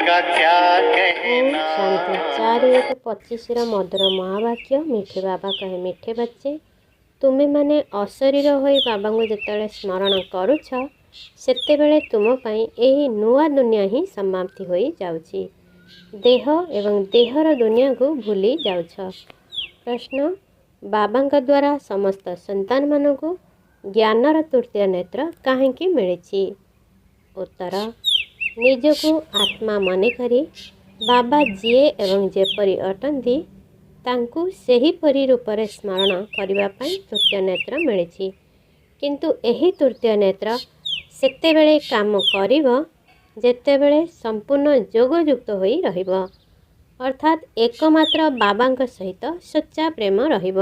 का क्या ओम कहना। शांति। 4:1:25 मधुर महावाक्य। मिठे बाबा कहे, मिठे बच्चे, तुमे माने अशरीर होई बाबा को जितेबाला स्मरण करुछ सेतेबेले तुम पाई एही नुआ दुनिया ही समाप्ति होई जाउची। देह एवं देहर दुनिया को भूली जाउछ। प्रश्न, बाबा द्वारा समस्त संतान मान को ज्ञानर तृतीय नेत्र काहेकि मिली? उत्तर, निजको आत्मा मने करी बाबा जीए एवं जेपरी अटंती तांकु सेही परी रूपरे स्मरण करिबा पई तृतीय नेत्र मिली। किंतु एही तृतीय नेत्र सेतेबेले काम करिब जेतेबेले संपूर्ण जोगयुक्त होई रहिब, अर्थात एकमात्र बाबांक सहित सच्चा प्रेम रहिब।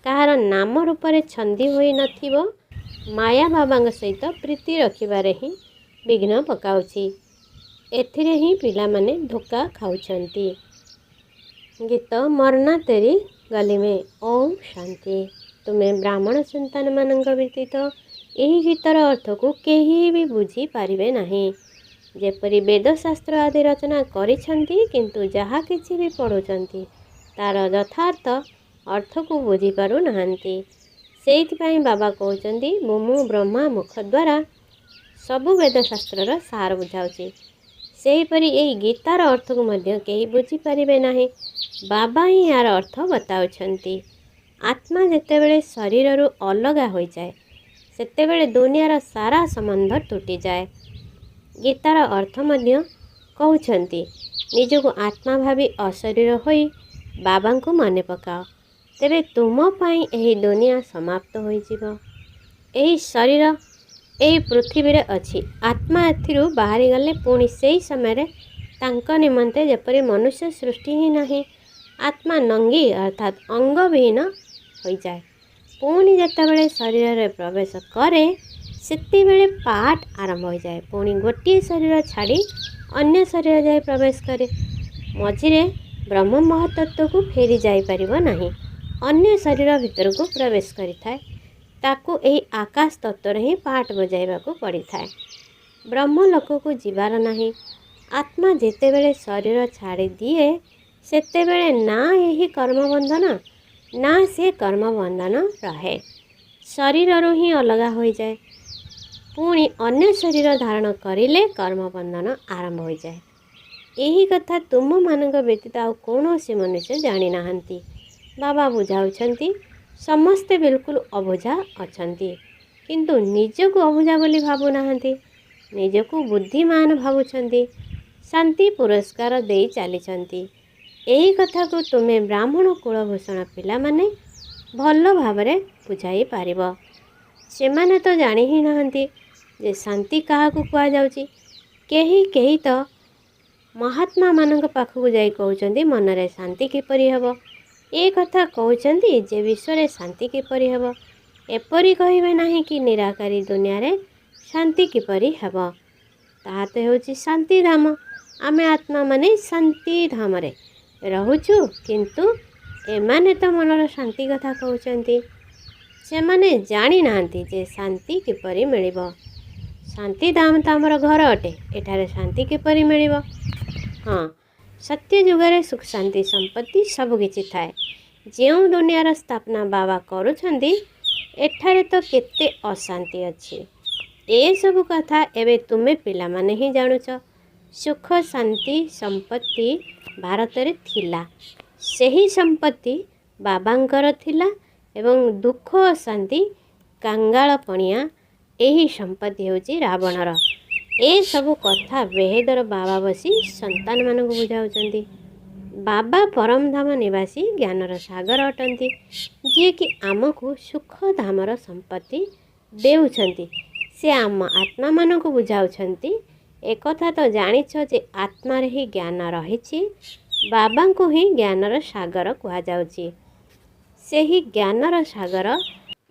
कहार नाम रूपरे छंदी होई नथिबो, माया बाबांक सहित प्रीति रखिबारे ही विघ्न पकाउछि। एथिरे ही पिला माने धोका खाउछंती। गीत मरना तेरी गली में। ओम शांति। तुम्हें ब्राह्मण संतान मानक व्यतीत यही गीतर अर्थ को केही भी बुझी पारिबे नहीं। जेपरी वेदशास्त्र आदि रचना करिछंती किंतु जहा किछि भी पढ़ुछंती तार यथार्थ अर्थ को बुझी पारु नहांती। सेइथिपाई बाबा कहउछंती, मुमु ब्रह्मा मुख द्वारा सबु वेदशास्त्रर सार बुझाउछि। सेहीपरि एही गीतार अर्थ को मध्य केही बुझी पारिबे नाही। बाबा ही यार अर्थ बताउछंती। आत्मा जेतेबेले शरीररू अलगा हो जाए सेतेबेले दुनियार सारा संबंध टूटी जाए। गीतार अर्थ मध्य कहउछंती, निजको आत्मा भावी अशरीर होई बाबा को मने पकाओ, तेबे तुम पाई एही दुनिया समाप्त होई जिवो। एही शरीर एही पृथ्वी रे अछि। आत्मा एथिरु बाहरी गले पुणी सेही समय तांको निमंते जेपरी मनुष्य सृष्टि ही नहीं। आत्मा नंगी अर्थात अंग विहीन हो जाए। पुणी जेतेबेले शरीर रे प्रवेश करे सेतेबेले पाठ आरंभ हो जाए। पुणी गोटे शरीर छाड़ी अन्य शरीर जाए प्रवेश करे। मझिरे ब्रह्म महतत्व को फेरी जाई परिबो नहीं। अन्य शरीर भीतर को प्रवेश करिथाए। ताकू एही आकाश तत्वर ही पाठ बजाइबा को पड़ी थाए। ब्रह्म लोक को जीवार नहीं। आत्मा जेतेबेले शरीर छाड़ी दिए सेतेबेले ना यही कर्मबंधन ना से कर्मबंधन रहे। शरीर ही अलगा हो जाए। पुणी अन्य शरीर धारण करिले कर्मबंधन आरंभ हो जाए। यही कथा तुम मानक व्यतीत आउ कौनसी मनुष्य जानी नाहंती। बाबा बुझाउछंती, समस्ते बिल्कुल अबुझा अछंती किंतु निजको अबुझा बोली भाबु नाहंती। निजको बुद्धिमान भावुछंती। शांति पुरस्कार दे चलीछंती। एही कथा को तुमे ब्राह्मण कुलभूषण पिला माने भल भावरे बुझाई पारिबो। सेमाने तो जानी ही नाहंती जे शांति काहाकू कुआ जाउची। केही केही तो महात्मा मानक पाखकू जाई कहउचंती मनरे शांति किपरि हेबो। ए कथा कहउचंती जे विश्व शांति किपरि हेबो। एपरि कहिबे नाही कि निराकारी दुनिया रे शांति किपरि हेबो। ताहा तो हेउची शांति धाम। आमे आत्मा माने शांति धाम रे रहुचु किंतु एमाने तो मनर शांति कथा कहउचंती। सेमाने जानी नाहंती जे शांति किपरि मिलिबो। शांति धाम तो आमर घर अटे। एठारे शांति किपरि मिलिबो? हाँ, सत्य जुगरे सुख शांति संपत्ति सब किछि थाए। जेउ दुनियार स्थापना बाबा करुछंती एठारे तो केते अशांति अछि। ए सब कथा एबे तुमे पिला माने ही जानुछ। सुख शांति संपत्ति भारत रे थिला। सेही संपत्ति बाबांकर थिला एवं दुख अशांति कांगाल पणिया एही संपत्ति होची रावणर। ए सब कथा बेहेदर बाबा बसी संतान मानक बुझाउछंती। बाबा परम धाम निवासी ज्ञानर सागर अटंती, जे कि आमको सुख धामर संपत्ति देउछंती। से आम आत्मा मानक बुझाउछंती। एक कथा तो जानिछ जे आत्मा रे ही ज्ञान रहिछि। बाबा को ही ज्ञानर सागर कुहा जाउछि। सेही ज्ञानर सागर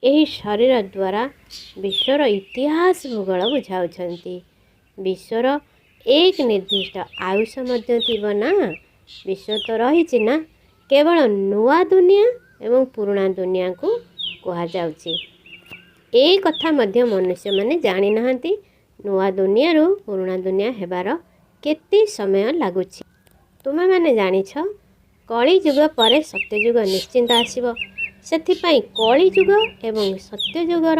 एही शरीर द्वारा विश्वर इतिहास भूगोल बुझाउछंती। विश्वर एक निर्दिष्ट आयुष मध्य थिबो ना। विश्व तो रही ना, केवल नुआ दुनिया एवं पुराना दुनिया को कहा जाउछि। ए कथा मध्य मनुष्य माने जानी नाहंती। नुआ दुनिया रो पुराना दुनिया हेबार କେତେ ସମୟ ଲାଗୁଛି? ତୁମେମାନେ ଜାଣିଛ କଳିଯୁଗ ପରେ ସତ୍ୟଯୁଗ ନିଶ୍ଚିନ୍ତ ଆସିବ। ସେଥିପାଇଁ କଳିଯୁଗ ଏବଂ ସତ୍ୟଯୁଗର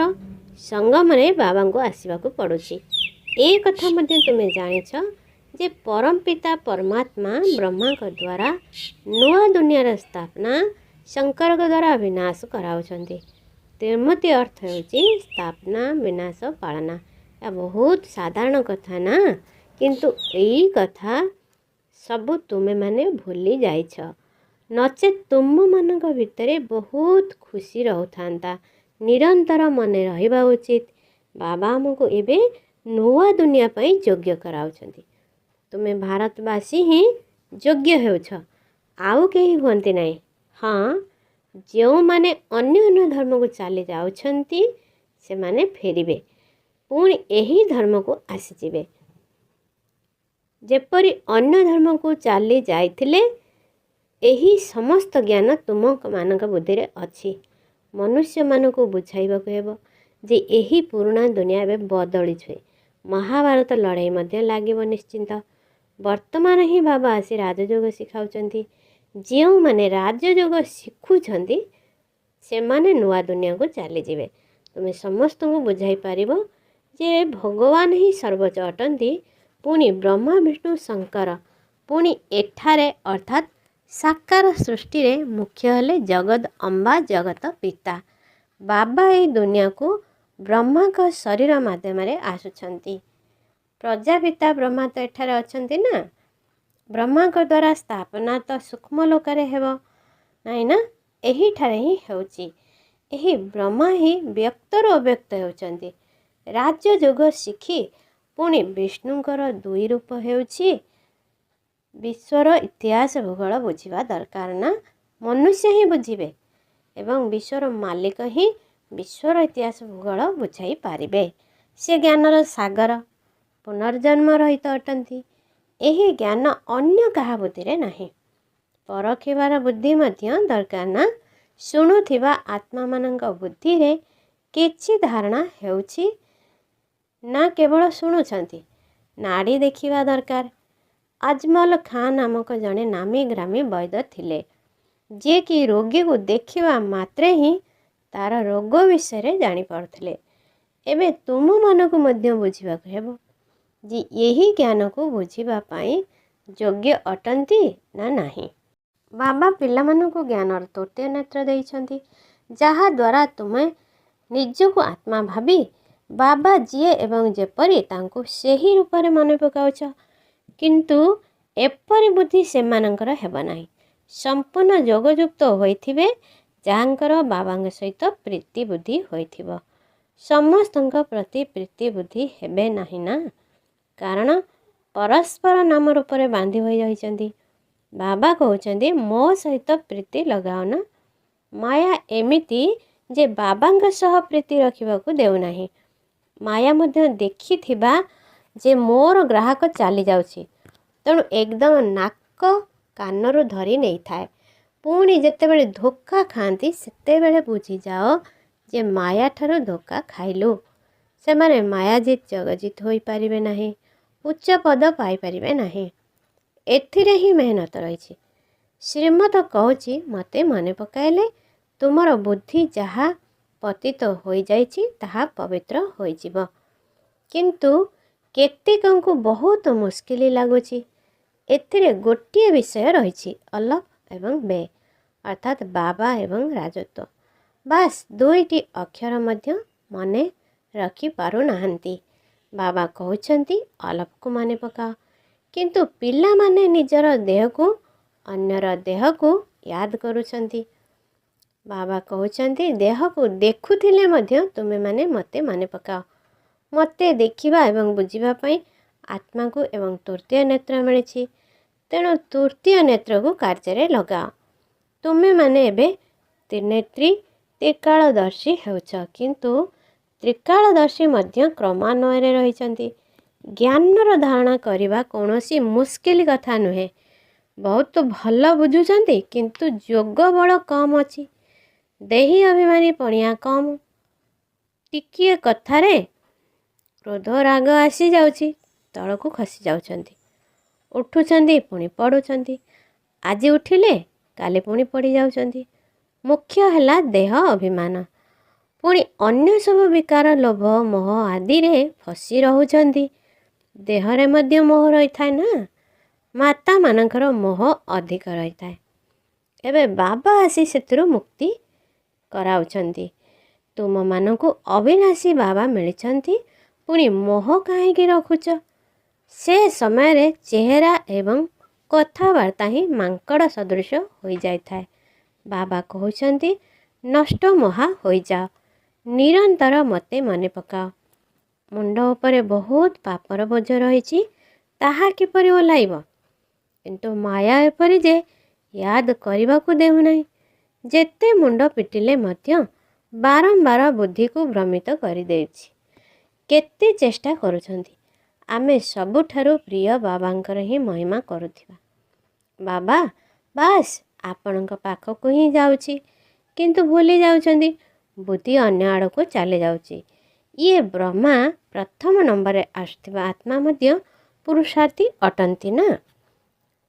ସଙ୍ଗମରେ ବାବାଙ୍କୁ ଆସିବାକୁ ପଡ଼ୁଛି। ଏ କଥା ମଧ୍ୟ ତୁମେ ଜାଣିଛ ଯେ ପରମପିତା ପରମାତ୍ମା ବ୍ରହ୍ମାଙ୍କ ଦ୍ୱାରା ନୂଆ ଦୁନିଆର ସ୍ଥାପନା ଶଙ୍କରଙ୍କ ଦ୍ୱାରା ବିନାଶ କରାଉଛନ୍ତି। ତ୍ରିମୂର୍ତ୍ତି ଅର୍ଥ ହେଉଛି ସ୍ଥାପନା ବିନାଶ ପାଳନା। ଏହା ବହୁତ ସାଧାରଣ କଥା ନା, କିନ୍ତୁ ଏଇ କଥା ସବୁ ତୁମେମାନେ ଭୁଲି ଯାଇଛ। ନଚେତ୍ ତୁମମାନଙ୍କ ଭିତରେ ବହୁତ ଖୁସି ରହୁଥାନ୍ତା। ନିରନ୍ତର ମନେ ରହିବା ଉଚିତ ବାବା ଆମକୁ ଏବେ ନୂଆ ଦୁନିଆ ପାଇଁ ଯୋଗ୍ୟ କରାଉଛନ୍ତି। ତୁମେ ଭାରତବାସୀ ହିଁ ଯୋଗ୍ୟ ହେଉଛ, ଆଉ କେହି ହୁଅନ୍ତି ନାହିଁ। ହଁ, ଯେଉଁମାନେ ଅନ୍ୟ ଅନ୍ୟ ଧର୍ମକୁ ଚାଲି ଯାଉଛନ୍ତି ସେମାନେ ଫେରିବେ, ପୁଣି ଏହି ଧର୍ମକୁ ଆସିଯିବେ। ଯେପରି ଅନ୍ୟ ଧର୍ମକୁ ଚାଲି ଯାଇଥିଲେ। ଏହି ସମସ୍ତ ଜ୍ଞାନ ତୁମମାନଙ୍କ ବୁଦ୍ଧିରେ ଅଛି। ମନୁଷ୍ୟମାନଙ୍କୁ ବୁଝାଇବାକୁ ହେବ ଯେ ଏହି ପୁରୁଣା ଦୁନିଆ ଏବେ ବଦଳିଛି। ମହାଭାରତ ଲଢ଼େଇ ମଧ୍ୟ ଲାଗିବ ନିଶ୍ଚିନ୍ତ। ବର୍ତ୍ତମାନ ହିଁ ବାବା ଆସି ରାଜଯୋଗ ଶିଖାଉଛନ୍ତି। ଯେଉଁମାନେ ରାଜଯୋଗ ଶିଖୁଛନ୍ତି ସେମାନେ ନୂଆ ଦୁନିଆକୁ ଚାଲିଯିବେ। ତୁମେ ସମସ୍ତଙ୍କୁ ବୁଝାଇ ପାରିବ ଯେ ଭଗବାନ ହିଁ ସର୍ବୋଚ୍ଚ ଅଟନ୍ତି। ପୁଣି ବ୍ରହ୍ମା ବିଷ୍ଣୁ ଶଙ୍କର ପୁଣି ଏଠାରେ ଅର୍ଥାତ୍ ସାକାର ସୃଷ୍ଟିରେ ମୁଖ୍ୟ ହେଲେ ଜଗତ ଅମ୍ବା ଜଗତ ପିତା। ବାବା ଏହି ଦୁନିଆକୁ ବ୍ରହ୍ମାଙ୍କ ଶରୀର ମାଧ୍ୟମରେ ଆସୁଛନ୍ତି। ପ୍ରଜାପିତା ବ୍ରହ୍ମା ତ ଏଠାରେ ଅଛନ୍ତି ନା। ବ୍ରହ୍ମାଙ୍କ ଦ୍ୱାରା ସ୍ଥାପନା ତ ସୂକ୍ଷ୍ମ ଲୋକରେ ହେବ ନାହିଁ ନା, ଏହିଠାରେ ହିଁ ହେଉଛି। ଏହି ବ୍ରହ୍ମା ହିଁ ବ୍ୟକ୍ତରୁ ଅବ୍ୟକ୍ତ ହେଉଛନ୍ତି। ରାଜଯୋଗ ଶିଖି ପୁଣି ବିଷ୍ଣୁଙ୍କର ଦୁଇ ରୂପ ହେଉଛି। ବିଶ୍ୱର ଇତିହାସ ଭୂଗୋଳ ବୁଝିବା ଦରକାର ନା, ମନୁଷ୍ୟ ହିଁ ବୁଝିବେ ଏବଂ ବିଶ୍ୱର ମାଲିକ ହିଁ ବିଶ୍ୱର ଇତିହାସ ଭୂଗୋଳ ବୁଝାଇ ପାରିବେ। ସେ ଜ୍ଞାନର ସାଗର, ପୁନର୍ଜନ୍ମ ରହିତ ଅଟନ୍ତି। ଏହି ଜ୍ଞାନ ଅନ୍ୟ କାହା ବୁଦ୍ଧିରେ ନାହିଁ। ପରଖିବାର ବୁଦ୍ଧି ମଧ୍ୟ ଦରକାର ନା। ଶୁଣୁଥିବା ଆତ୍ମାମାନଙ୍କ ବୁଦ୍ଧିରେ କିଛି ଧାରଣା ହେଉଛି ନା କେବଳ ଶୁଣୁଛନ୍ତି। ନାଡ଼ି ଦେଖିବା ଦରକାର। ଆଜମଲ ଖାଁ ନାମକ ଜଣେ ନାମୀ ଗ୍ରାମୀ ବୈଦ୍ୟ ଥିଲେ, ଯିଏକି ରୋଗୀକୁ ଦେଖିବା ମାତ୍ରେ ହିଁ ତାର ରୋଗ ବିଷୟରେ ଜାଣିପାରୁଥିଲେ। ଏବେ ତୁମମାନଙ୍କୁ ମଧ୍ୟ ବୁଝିବାକୁ ହେବ ଯେ ଏହି ଜ୍ଞାନକୁ ବୁଝିବା ପାଇଁ ଯୋଗ୍ୟ ଅଟନ୍ତି ନା ନାହିଁ। ବାବା ପିଲାମାନଙ୍କୁ ଜ୍ଞାନର ତୃତୀୟ ନେତ୍ର ଦେଇଛନ୍ତି, ଯାହାଦ୍ୱାରା ତୁମେ ନିଜକୁ ଆତ୍ମା ଭାବି ବାବା ଯିଏ ଏବଂ ଯେପରି ତାଙ୍କୁ ସେହି ରୂପରେ ମନେ ପକାଉଛ। କିନ୍ତୁ ଏପରି ବୁଦ୍ଧି ସେମାନଙ୍କର ହେବ ନାହିଁ। ସମ୍ପୂର୍ଣ୍ଣ ଯୋଗଯୁକ୍ତ ହୋଇଥିବେ, ଯାହାଙ୍କର ବାବାଙ୍କ ସହିତ ପ୍ରୀତି ବୁଦ୍ଧି ହୋଇଥିବ। ସମସ୍ତଙ୍କ ପ୍ରତି ପ୍ରୀତି ବୁଦ୍ଧି ହେବେ ନାହିଁ ନା, କାରଣ ପରସ୍ପର ନାମ ରୂପରେ ବାନ୍ଧି ହୋଇ ରହିଛନ୍ତି। ବାବା କହୁଛନ୍ତି ମୋ ସହିତ ପ୍ରୀତି ଲଗାଅନା। ମାୟା ଏମିତି ଯେ ବାବାଙ୍କ ସହ ପ୍ରୀତି ରଖିବାକୁ ଦେଉନାହିଁ। ମାୟା ମଧ୍ୟ ଦେଖିଥିବା ଯେ ମୋର ଗ୍ରାହକ ଚାଲିଯାଉଛି, ତେଣୁ ଏକଦମ ନାକ କାନରୁ ଧରି ନେଇଥାଏ। ପୁଣି ଯେତେବେଳେ ଧୋକା ଖାଆନ୍ତି ସେତେବେଳେ ବୁଝିଯାଅ ଯେ ମାୟା ଠାରୁ ଧୋକା ଖାଇଲୁ। ସେମାନେ ମାୟାଜିତ ଜଗଜିତ ହୋଇପାରିବେ ନାହିଁ, ଉଚ୍ଚ ପଦ ପାଇପାରିବେ ନାହିଁ। ଏଥିରେ ହିଁ ମେହନତ ରହିଛି। ଶ୍ରୀମତ କହୁଛି ମୋତେ ମନେ ପକାଇଲେ ତୁମର ବୁଦ୍ଧି ଯାହା ପତିତ ହୋଇଯାଇଛି ତାହା ପବିତ୍ର ହୋଇଯିବ। କିନ୍ତୁ କେତେକଙ୍କୁ ବହୁତ ମୁସ୍କିଲ ଲାଗୁଛି। ଏଥିରେ ଗୋଟିଏ ବିଷୟ ରହିଛି, ଅଲଫ ଏବଂ ବେ ଅର୍ଥାତ୍ ବାବା ଏବଂ ରାଜତ୍ୱ। ବାସ୍ ଦୁଇଟି ଅକ୍ଷର ମଧ୍ୟ ମନେ ରଖିପାରୁନାହାନ୍ତି। ବାବା କହୁଛନ୍ତି ଅଲଫକୁ ମନେ ପକାଅ, କିନ୍ତୁ ପିଲାମାନେ ନିଜର ଦେହକୁ ଅନ୍ୟର ଦେହକୁ ୟାଦ କରୁଛନ୍ତି। ବାବା କହୁଛନ୍ତି ଦେହକୁ ଦେଖୁଥିଲେ ମଧ୍ୟ ତୁମେମାନେ ମୋତେ ମନେ ପକାଅ। ମୋତେ ଦେଖିବା ଏବଂ ବୁଝିବା ପାଇଁ ଆତ୍ମାକୁ ଏବଂ ତୃତୀୟ ନେତ୍ର ମିଳିଛି। ତେଣୁ ତୃତୀୟ ନେତ୍ରକୁ କାର୍ଯ୍ୟରେ ଲଗାଅ। ତୁମେମାନେ ଏବେ ତ୍ରିନେତ୍ରୀ ତ୍ରିକାଳଦର୍ଶୀ ହେଉଛ, କିନ୍ତୁ ତ୍ରିକାଳଦର୍ଶୀ ମଧ୍ୟ କ୍ରମାନ୍ୱୟରେ ରହିଛନ୍ତି। ଜ୍ଞାନର ଧାରଣା କରିବା କୌଣସି ମୁସ୍କିଲ କଥା ନୁହେଁ। ବହୁତ ଭଲ ବୁଝୁଛନ୍ତି, କିନ୍ତୁ ଯୋଗ ବଳ କମ୍ ଅଛି। ଦେହୀ ଅଭିମାନୀ ପଣିଆ କମ୍। ଟିକିଏ କଥାରେ କ୍ରୋଧ ରାଗ ଆସିଯାଉଛି, ତଳକୁ ଖସି ଯାଉଛନ୍ତି। ଉଠୁଛନ୍ତି ପୁଣି ପଡ଼ୁଛନ୍ତି, ଆଜି ଉଠିଲେ କାଲି ପୁଣି ପଡ଼ିଯାଉଛନ୍ତି। ମୁଖ୍ୟ ହେଲା ଦେହ ଅଭିମାନ, ପୁଣି ଅନ୍ୟ ସବୁ ବିକାର ଲୋଭ ମୋହ ଆଦିରେ ଫସି ରହୁଛନ୍ତି। ଦେହରେ ମଧ୍ୟ ମୋହ ରହିଥାଏ ନା, ମାତାମାନଙ୍କର ମୋହ ଅଧିକ ରହିଥାଏ। ଏବେ ବାବା ଆସି ସେଥିରୁ ମୁକ୍ତି କରାଉଛନ୍ତି। ତୁମମାନଙ୍କୁ ଅବିନାଶୀ ବାବା ମିଳିଛନ୍ତି, ପୁଣି ମୋହ କାହିଁକି ରଖୁଛ? ସେ ସମୟରେ ଚେହେରା ଏବଂ କଥାବାର୍ତ୍ତା ହିଁ ମାଙ୍କଡ଼ ସଦୃଶ ହୋଇଯାଇଥାଏ। ବାବା କହୁଛନ୍ତି, ନଷ୍ଟ ମହା ହୋଇଯାଅ, ନିରନ୍ତର ମୋତେ ମନେ ପକାଅ। ମୁଣ୍ଡ ଉପରେ ବହୁତ ପାପର ବୋଝ ରହିଛି, ତାହା କିପରି ଓହ୍ଲାଇବ? କିନ୍ତୁ ମାୟା ଏପରି ଯେ ୟାଦ କରିବାକୁ ଦେଉନାହିଁ। ଯେତେ ମୁଣ୍ଡ ପିଟିଲେ ମଧ୍ୟ ବାରମ୍ବାର ବୁଦ୍ଧିକୁ ଭ୍ରମିତ କରିଦେଉଛି। କେତେ ଚେଷ୍ଟା କରୁଛନ୍ତି, ଆମେ ସବୁଠାରୁ ପ୍ରିୟ ବାବାଙ୍କର ହିଁ ମହିମା କରୁଥିବା। ବାବା ବାସ୍ ଆପଣଙ୍କ ପାଖକୁ ହିଁ ଯାଉଛି, କିନ୍ତୁ ଭୁଲି ଯାଉଛନ୍ତି, ବୁଦ୍ଧି ଅନ୍ୟ ଆଡ଼କୁ ଚାଲି ଯାଉଛି। ଇଏ ବ୍ରହ୍ମା ପ୍ରଥମ ନମ୍ବରରେ ଆସୁଥିବା ଆତ୍ମା ମଧ୍ୟ ପୁରୁଷାର୍ଥୀ ଅଟନ୍ତି ନା।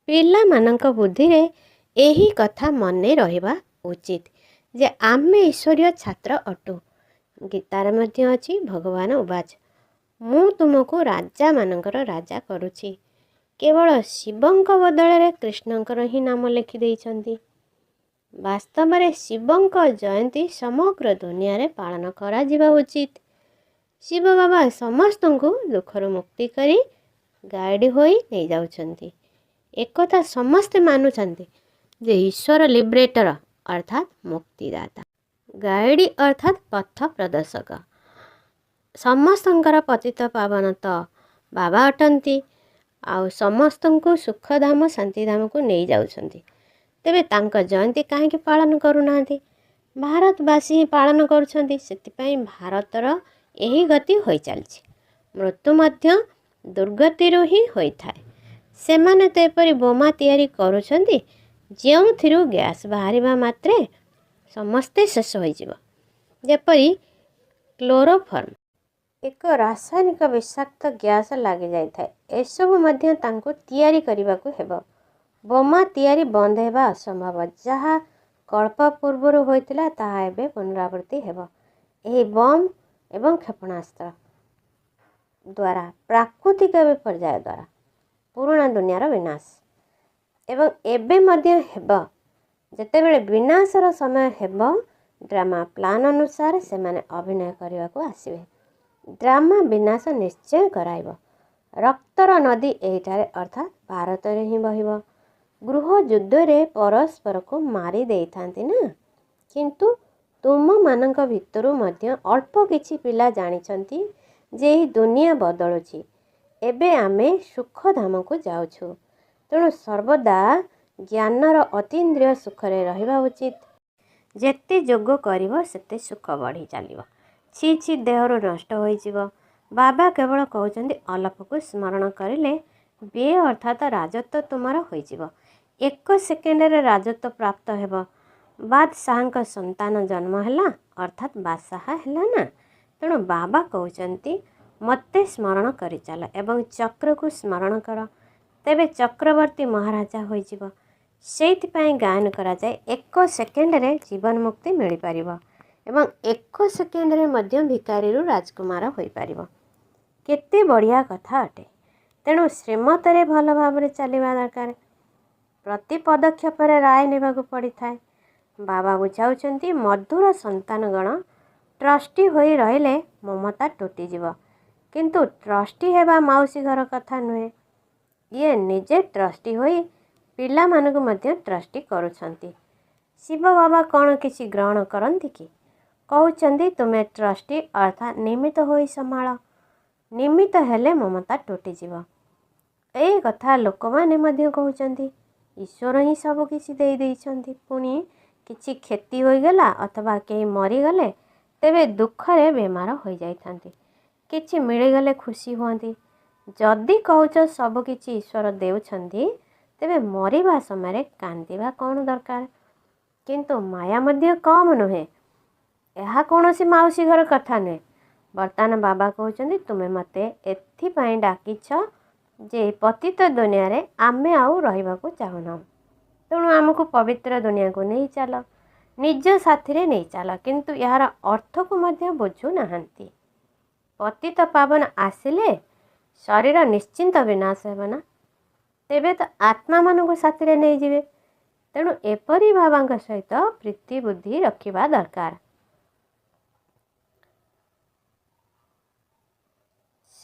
ପିଲାମାନଙ୍କ ବୁଦ୍ଧିରେ ଏହି କଥା ମନେ ରହିବା ଉଚିତ ଯେ ଆମେ ଈଶ୍ୱରୀୟ ଛାତ୍ର ଅଟୁ। ଗୀତାରେ ମଧ୍ୟ ଅଛି, ଭଗବାନ ଉବାଚ, ମୁଁ ତୁମକୁ ରାଜାମାନଙ୍କର ରାଜା କରୁଛି। କେବଳ ଶିବଙ୍କ ବଦଳରେ କୃଷ୍ଣଙ୍କର ହିଁ ନାମ ଲେଖିଦେଇଛନ୍ତି। ବାସ୍ତବରେ ଶିବଙ୍କ ଜୟନ୍ତୀ ସମଗ୍ର ଦୁନିଆରେ ପାଳନ କରାଯିବା ଉଚିତ। ଶିବ ବାବା ସମସ୍ତଙ୍କୁ ଦୁଃଖରୁ ମୁକ୍ତି କରି ଗାଇଡ଼ ହୋଇ ନେଇଯାଉଛନ୍ତି। ଏକଥା ସମସ୍ତେ ମାନୁଛନ୍ତି ଯେ ଈଶ୍ୱର ଲିବରେଟର ଅର୍ଥାତ୍ ମୁକ୍ତିଦାତା, ଗାଇଡ଼ ଅର୍ଥାତ୍ ପଥ ପ୍ରଦର୍ଶକ। ସମସ୍ତଙ୍କର ପତିତ ପାବନ ତ ବାବା ଅଟନ୍ତି, ଆଉ ସମସ୍ତଙ୍କୁ ସୁଖଧାମ ଶାନ୍ତିଧାମକୁ ନେଇଯାଉଛନ୍ତି। ତେବେ ତାଙ୍କ ଜୟନ୍ତୀ କାହିଁକି ପାଳନ କରୁନାହାନ୍ତି? ଭାରତବାସୀ ହିଁ ପାଳନ କରୁଛନ୍ତି, ସେଥିପାଇଁ ଭାରତର ଏହି ଗତି ହୋଇଚାଲିଛି। ମୃତ୍ୟୁ ମଧ୍ୟ ଦୁର୍ଗତିରୁ ହିଁ ହୋଇଥାଏ। ସେମାନେ ତ ଏପରି ବୋମା ତିଆରି କରୁଛନ୍ତି ଯେଉଁଥିରୁ ଗ୍ୟାସ୍ ବାହାରିବା ମାତ୍ରେ ସମସ୍ତେ ଶେଷ ହୋଇଯିବ, ଯେପରି କ୍ଲୋରୋଫର୍ମ ଏକ ରାସାୟନିକ ବିଷାକ୍ତ ଗ୍ୟାସ୍ ଲାଗିଯାଇଥାଏ। ଏସବୁ ମଧ୍ୟ ତାଙ୍କୁ ତିଆରି କରିବାକୁ ହେବ। ବୋମା ତିଆରି ବନ୍ଦ ହେବା ଅସମ୍ଭବ। ଯାହା କଳ୍ପ ପୂର୍ବରୁ ହୋଇଥିଲା ତାହା ଏବେ ପୁନରାବୃତ୍ତି ହେବ। ଏହି ବମ୍ ଏବଂ କ୍ଷେପଣାସ୍ତ୍ର ଦ୍ୱାରା ପ୍ରାକୃତିକ ବିପର୍ଯ୍ୟୟ ଦ୍ୱାରା ପୁରୁଣା ଦୁନିଆର ବିନାଶ ଏବଂ ଏବେ ମଧ୍ୟ ହେବ। ଯେତେବେଳେ ବିନାଶର ସମୟ ହେବ, ଡ୍ରାମା ପ୍ଲାନ୍ ଅନୁସାରେ ସେମାନେ ଅଭିନୟ କରିବାକୁ ଆସିବେ। ଡ୍ରାମା ବିନାଶ ନିଶ୍ଚୟ କରାଇବ। ରକ୍ତର ନଦୀ ଏହିଠାରେ ଅର୍ଥାତ୍ ଭାରତରେ ହିଁ ବହିବ। ଗୃହ ଯୁଦ୍ଧରେ ପରସ୍ପରକୁ ମାରି ଦେଇଥାନ୍ତି ନା, କିନ୍ତୁ ତୁମମାନଙ୍କ ଭିତରୁ ମଧ୍ୟ ଅଳ୍ପ କିଛି ପିଲା ଜାଣିଛନ୍ତି ଯେ ଏହି ଦୁନିଆ ବଦଳୁଛି। ଏବେ ଆମେ ସୁଖଧାମକୁ ଯାଉଛୁ। ତେଣୁ ସର୍ବଦା ଜ୍ଞାନର ଅତୀନ୍ଦ୍ରିୟ ସୁଖରେ ରହିବା ଉଚିତ। ଯେତେ ଯୋଗ କରିବ ସେତେ ସୁଖ ବଢ଼ି ଚାଲିବ। ଛି ଛି ଦେହରୁ ନଷ୍ଟ ହୋଇଯିବ। ବାବା କେବଳ କହୁଛନ୍ତି ଅଲପକୁ ସ୍ମରଣ କରିଲେ ବେ ଅର୍ଥାତ୍ ରାଜତ୍ୱ ତୁମର ହୋଇଯିବ। 1 ସେକେଣ୍ଡରେ ରାଜତ୍ୱ ପ୍ରାପ୍ତ ହେବ। ବାଦଶାହାଙ୍କ ସନ୍ତାନ ଜନ୍ମ ହେଲା ଅର୍ଥାତ୍ ବାଦଶାହା ହେଲା ନା। ତେଣୁ ବାବା କହୁଛନ୍ତି ମୋତେ ସ୍ମରଣ କରିଚାଲ ଏବଂ ଚକ୍ରକୁ ସ୍ମରଣ କର, ତେବେ ଚକ୍ରବର୍ତ୍ତୀ ମହାରାଜା ହୋଇଯିବ। ସେଇଥିପାଇଁ ଗାୟନ କରାଯାଏ 1 ସେକେଣ୍ଡରେ ଜୀବନ ମୁକ୍ତି ମିଳିପାରିବ ଏବଂ 1 ସେକେଣ୍ଡରେ ମଧ୍ୟ ଭିକାରୀରୁ ରାଜକୁମାର ହୋଇପାରିବ। କେତେ ବଢ଼ିଆ କଥା ଅଟେ। ତେଣୁ ଶ୍ରୀମତରେ ଭଲ ଭାବରେ ଚାଲିବା ଦରକାର। ପ୍ରତି ପଦକ୍ଷେପରେ ରାୟ ନେବାକୁ ପଡ଼ିଥାଏ। ବାବା ବୁଝାଉଛନ୍ତି ମଧୁର ସନ୍ତାନଗଣ ଟ୍ରଷ୍ଟି ହୋଇ ରହିଲେ ମମତା ତୁଟିଯିବ। କିନ୍ତୁ ଟ୍ରଷ୍ଟି ହେବା ମାଉସୀ ଘର କଥା ନୁହେଁ। ଇଏ ନିଜେ ଟ୍ରଷ୍ଟି ହୋଇ ପିଲାମାନଙ୍କୁ ମଧ୍ୟ ଟ୍ରଷ୍ଟି କରୁଛନ୍ତି। ଶିବ ବାବା କ'ଣ କିଛି ଗ୍ରହଣ କରନ୍ତି କି? କହୁଛନ୍ତି ତୁମେ ଟ୍ରଷ୍ଟି ଅର୍ଥାତ୍ ନିମିତ୍ତ ହୋଇ ସମ୍ଭାଳ। ନିମିତ୍ତ ହେଲେ ମମତା ତୁଟିଯିବ। ଏହି କଥା ଲୋକମାନେ ମଧ୍ୟ କହୁଛନ୍ତି। ଈଶ୍ୱର ହିଁ ସବୁ କିଛି ଦେଇଛନ୍ତି। ପୁଣି କିଛି କ୍ଷତି ହୋଇଗଲା ଅଥବା କେହି ମରିଗଲେ ତେବେ ଦୁଃଖରେ ବେମାର ହୋଇଯାଇଥାନ୍ତି। କିଛି ମିଳିଗଲେ ଖୁସି ହୁଅନ୍ତି। ଯଦି କହୁଛ ସବୁ କିଛି ଈଶ୍ୱର ଦେଉଛନ୍ତି, ତେବେ ମରିବା ସମୟରେ କାନ୍ଦିବା କ'ଣ ଦରକାର? କିନ୍ତୁ ମାୟା ମଧ୍ୟ କମ୍ ନୁହେଁ। ଏହା କୌଣସି ମାଉସୀ ଘର କଥା ନୁହେଁ। ବର୍ତ୍ତମାନ ବାବା କହୁଛନ୍ତି ତୁମେ ମୋତେ ଏଥିପାଇଁ ଡାକିଛ, ଯେ ପତିତ ଦୁନିଆରେ ଆମେ ଆଉ ରହିବାକୁ ଚାହୁଁନାହୁଁ। ତେଣୁ ଆମକୁ ପବିତ୍ର ଦୁନିଆକୁ ନେଇ ଚାଲ, ନିଜ ସାଥିରେ ନେଇ ଚାଲ, କିନ୍ତୁ ଏହାର ଅର୍ଥକୁ ମଧ୍ୟ ବୁଝୁନାହାନ୍ତି। ପତିତ ପାବନ ଆସିଲେ ଶରୀର ନିଶ୍ଚିନ୍ତ ବିନାଶ ହେବ ନା, ତେବେ ତ ଆତ୍ମାମାନଙ୍କୁ ସାଥିରେ ନେଇଯିବେ। ତେଣୁ ଏପରି ବାବାଙ୍କ ସହିତ ପ୍ରୀତି ବୁଦ୍ଧି ରଖିବା ଦରକାର।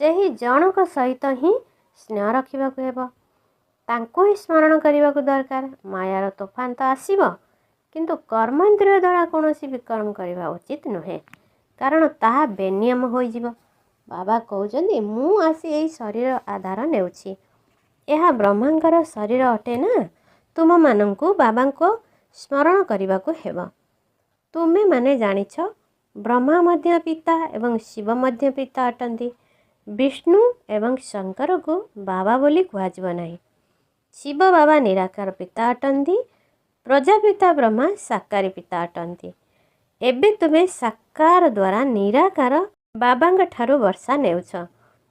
ସେହି ଜଣଙ୍କ ସହିତ ହିଁ ସ୍ନେହ ରଖିବାକୁ ହେବ, ତାଙ୍କୁ ହିଁ ସ୍ମରଣ କରିବାକୁ ଦରକାର। ମାୟାର ତୋଫାନ ତ ଆସିବ, କିନ୍ତୁ କର୍ମେନ୍ଦ୍ରିୟ ଦ୍ୱାରା କୌଣସି ବିକର୍ମ କରିବା ଉଚିତ ନୁହେଁ, କାରଣ ତାହା ବେନିୟମ ହୋଇଯିବ। ବାବା କହୁଛନ୍ତି, ମୁଁ ଆସି ଏହି ଶରୀର ଆଧାର ନେଉଛି, ଏହା ବ୍ରହ୍ମାଙ୍କର ଶରୀର ଅଟେ ନା। ତୁମମାନଙ୍କୁ ବାବାଙ୍କ ସ୍ମରଣ କରିବାକୁ ହେବ। ତୁମେମାନେ ଜାଣିଛ ବ୍ରହ୍ମା ମଧ୍ୟ ପିତା ଏବଂ ଶିବ ମଧ୍ୟ ପିତା ଅଟନ୍ତି। ବିଷ୍ଣୁ ଏବଂ ଶଙ୍କରକୁ ବାବା ବୋଲି କୁହାଯିବ ନାହିଁ। ଶିବ ବାବା ନିରାକାର ପିତା ଅଟନ୍ତି, ପ୍ରଜାପିତା ବ୍ରହ୍ମା ସାକାରୀ ପିତା ଅଟନ୍ତି। ଏବେ ତୁମେ ସାକାର ଦ୍ୱାରା ନିରାକାର ବାବାଙ୍କ ଠାରୁ ବର୍ଷା ନେଉଛ।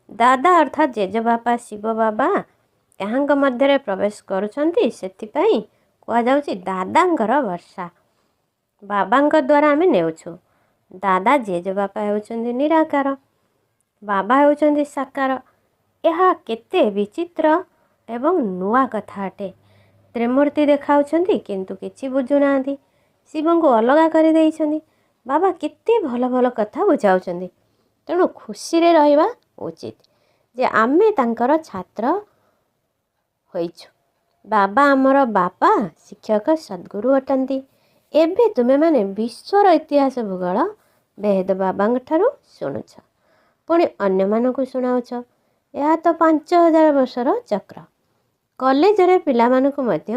ଦାଦା ଅର୍ଥାତ୍ ଜେଜେବାପା ଶିବ ବାବା ଏହାଙ୍କ ମଧ୍ୟରେ ପ୍ରବେଶ କରୁଛନ୍ତି, ସେଥିପାଇଁ କୁହାଯାଉଛି ଦାଦାଙ୍କର ବର୍ଷା। ବାବାଙ୍କ ଦ୍ୱାରା ଆମେ ନେଉଛୁ। ଦାଦା ଜେଜେବାପା ହେଉଛନ୍ତି ନିରାକାର, ବାବା ହେଉଛନ୍ତି ସାକାର। ଏହା କେତେ ବିଚିତ୍ର ଏବଂ ନୂଆ କଥା ଅଟେ। ତ୍ରିମୂର୍ତ୍ତି ଦେଖାଉଛନ୍ତି କିନ୍ତୁ କିଛି ବୁଝୁନାହାନ୍ତି। ଶିବଙ୍କୁ ଅଲଗା କରିଦେଇଛନ୍ତି। ବାବା କେତେ ଭଲ ଭଲ କଥା ବୁଝାଉଛନ୍ତି। ତେଣୁ ଖୁସିରେ ରହିବା ଉଚିତ ଯେ ଆମେ ତାଙ୍କର ଛାତ୍ର ହୋଇଛୁ। ବାବା ଆମର ବାପା, ଶିକ୍ଷକ, ସଦ୍ଗୁରୁ ଅଟନ୍ତି। ଏବେ ତୁମେମାନେ ବିଶ୍ୱର ଇତିହାସ ଭୂଗୋଳ ବେହେଦ ବାବାଙ୍କ ଠାରୁ ଶୁଣୁଛ, ପୁଣି ଅନ୍ୟମାନଙ୍କୁ ଶୁଣାଉଛ। ଏହା ତ 5000 ବର୍ଷର ଚକ୍ର। କଲେଜରେ ପିଲାମାନଙ୍କୁ ମଧ୍ୟ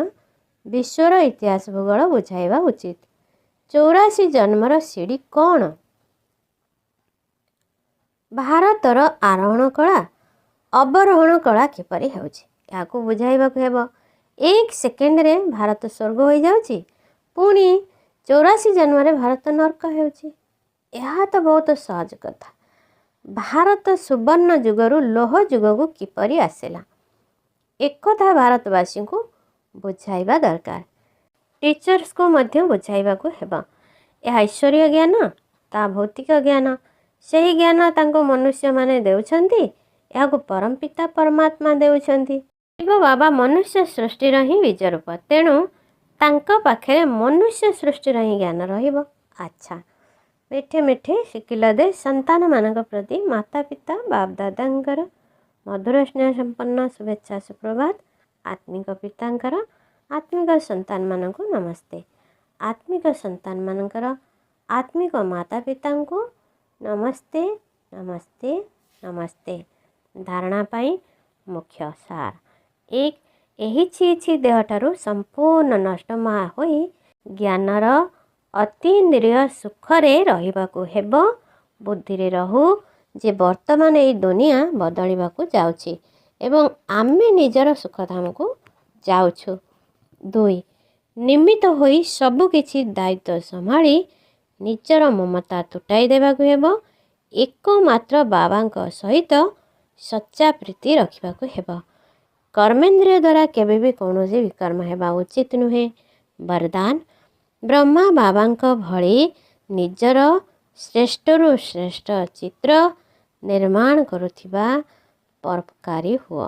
ବିଶ୍ୱର ଇତିହାସ ଭୂଗୋଳ ବୁଝାଇବା ଉଚିତ। 84 ଜନ୍ମର ସିଡ଼ି କ'ଣ? ଭାରତର ଆରୋହଣ କଳା, ଅବରୋହଣ କଳା କିପରି ହେଉଛି, ଏହାକୁ ବୁଝାଇବାକୁ ହେବ। 1 ସେକେଣ୍ଡରେ ଭାରତ ସ୍ୱର୍ଗ ହୋଇଯାଉଛି, ପୁଣି 84 ଜନ୍ମରେ ଭାରତ ନର୍କ ହେଉଛି। ଏହା ତ ବହୁତ ସହଜ କଥା। ଭାରତ ସୁବର୍ଣ୍ଣ ଯୁଗରୁ ଲୌହ ଯୁଗକୁ କିପରି ଆସିଲା, ଏକଥା ଭାରତବାସୀଙ୍କୁ ବୁଝାଇବା ଦରକାର। ଟିଚର୍ସକୁ ମଧ୍ୟ ବୁଝାଇବାକୁ ହେବ। ଏହା ଈଶ୍ୱରୀୟ ଜ୍ଞାନ, ତାହା ଭୌତିକ ଜ୍ଞାନ। ସେହି ଜ୍ଞାନ ତାଙ୍କୁ ମନୁଷ୍ୟମାନେ ଦେଉଛନ୍ତି, ଏହାକୁ ପରମପିତା ପରମାତ୍ମା ଦେଉଛନ୍ତି। ଶିବ ବାବା ମନୁଷ୍ୟ ସୃଷ୍ଟିର ହିଁ ବୀଜରୂପ, ତେଣୁ ତାଙ୍କ ପାଖରେ ମନୁଷ୍ୟ ସୃଷ୍ଟିର ହିଁ ଜ୍ଞାନ ରହିବ। ଆଚ୍ଛା, ମିଠେ ମିଠେ ଶିଖିଲ ଦେ ସନ୍ତାନମାନଙ୍କ ପ୍ରତି ମାତା ପିତା ବାପଦାଦାଙ୍କର ମଧୁର ସ୍ନେହ ସମ୍ପନ୍ନ ଶୁଭେଚ୍ଛା ସୁପ୍ରଭାତ। ଆତ୍ମିକ ପିତାଙ୍କର ଆତ୍ମିକ ସନ୍ତାନମାନଙ୍କୁ ନମସ୍ତେ। ଆତ୍ମିକ ସନ୍ତାନମାନଙ୍କର ଆତ୍ମିକ ମାତା ପିତାଙ୍କୁ ନମସ୍ତେ ନମସ୍ତେ ନମସ୍ତେ। ଧାରଣା ପାଇଁ ମୁଖ୍ୟ ସାର 1. ଏହି ଛି ଦେହଠାରୁ ସମ୍ପୂର୍ଣ୍ଣ ନଷ୍ଟ ହୋଇ ଜ୍ଞାନର ଅତୀନ୍ଦ୍ରିୟ ସୁଖରେ ରହିବାକୁ ହେବ। ବୁଦ୍ଧିରେ ରହୁ ଯେ ବର୍ତ୍ତମାନ ଏହି ଦୁନିଆ ବଦଳିବାକୁ ଯାଉଛି ଏବଂ ଆମେ ନିଜର ସୁଖଧାମକୁ ଯାଉଛୁ। 2. ନିମିତ୍ତ ହୋଇ ସବୁକିଛି ଦାୟିତ୍ୱ ସମ୍ଭାଳି ନିଜର ମମତା ତୁଟାଇ ଦେବାକୁ ହେବ। ଏକମାତ୍ର ବାବାଙ୍କ ସହିତ ସଚ୍ଚା ପ୍ରୀତି ରଖିବାକୁ ହେବ। କର୍ମେନ୍ଦ୍ରିୟ ଦ୍ୱାରା କେବେ ବି କୌଣସି ବିକର୍ମ ହେବା ଉଚିତ ନୁହେଁ। ବରଦାନ, ବ୍ରହ୍ମା ବାବାଙ୍କ ଭଳି ନିଜର ଶ୍ରେଷ୍ଠରୁ ଶ୍ରେଷ୍ଠ ଚିତ୍ର ନିର୍ମାଣ କରୁଥିବା ପରୋପକାରୀ ହୁଅ।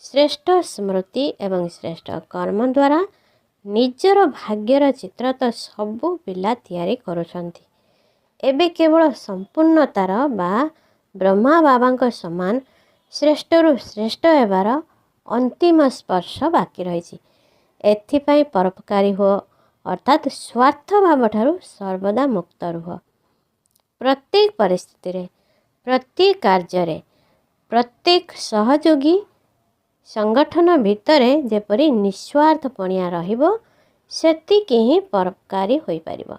ଶ୍ରେଷ୍ଠ ସ୍ମୃତି ଏବଂ ଶ୍ରେଷ୍ଠ କର୍ମ ଦ୍ୱାରା ନିଜର ଭାଗ୍ୟର ଚିତ୍ର ତ ସବୁ ପିଲା ତିଆରି କରୁଛନ୍ତି। ଏବେ କେବଳ ସମ୍ପୂର୍ଣ୍ଣତାର ବା ବ୍ରହ୍ମା ବାବାଙ୍କ ସମାନ ଶ୍ରେଷ୍ଠରୁ ଶ୍ରେଷ୍ଠ ହେବାର ଅନ୍ତିମ ସ୍ପର୍ଶ ବାକି ରହିଛି। ଏଥିପାଇଁ ପରୋପକାରୀ ହୁଅ, ଅର୍ଥାତ୍ ସ୍ୱାର୍ଥ ଭାବଠାରୁ ସର୍ବଦା ମୁକ୍ତ ରୁହ। ପ୍ରତ୍ୟେକ ପରିସ୍ଥିତିରେ, ପ୍ରତ୍ୟେକ କାର୍ଯ୍ୟରେ, ପ୍ରତ୍ୟେକ ସହଯୋଗୀ ସଂଗଠନ ଭିତରେ ଯେପରି ନିଃସ୍ୱାର୍ଥପଣିଆ ରହିବ, ସେତିକି ହିଁ ପରୋପକାରୀ ହୋଇପାରିବ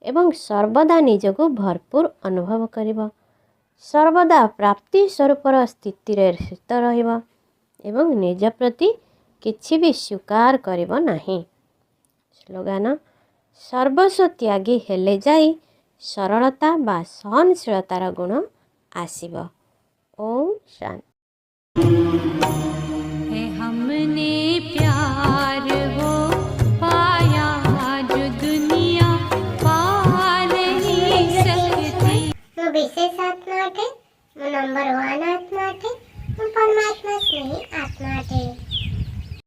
ଏବଂ ସର୍ବଦା ନିଜକୁ ଭରପୁର ଅନୁଭବ କରିବ। ସର୍ବଦା ପ୍ରାପ୍ତି ସ୍ୱରୂପର ସ୍ଥିତିରେ ସ୍ଥିତ ରହିବ ଏବଂ ନିଜ ପ୍ରତି କିଛି ବି ସ୍ୱୀକାର କରିବ ନାହିଁ। ସ୍ଲୋଗାନ, ସର୍ବସ୍ୱ ତ୍ୟାଗୀ ହେଲେ ଯାଇ ସରଳତା ବା ସହନଶୀଳତାର ଗୁଣ ଆସିବ। ଓମ୍ ଶାନ୍ତି। है हमने प्यार वो पाया जो दुनिया पा नहीं सकती। હું વિશેષ આત્મા માટે, હું નંબર 1 આત્મા માટે, હું પરમાત્મા સ્નેહી આત્મા માટે.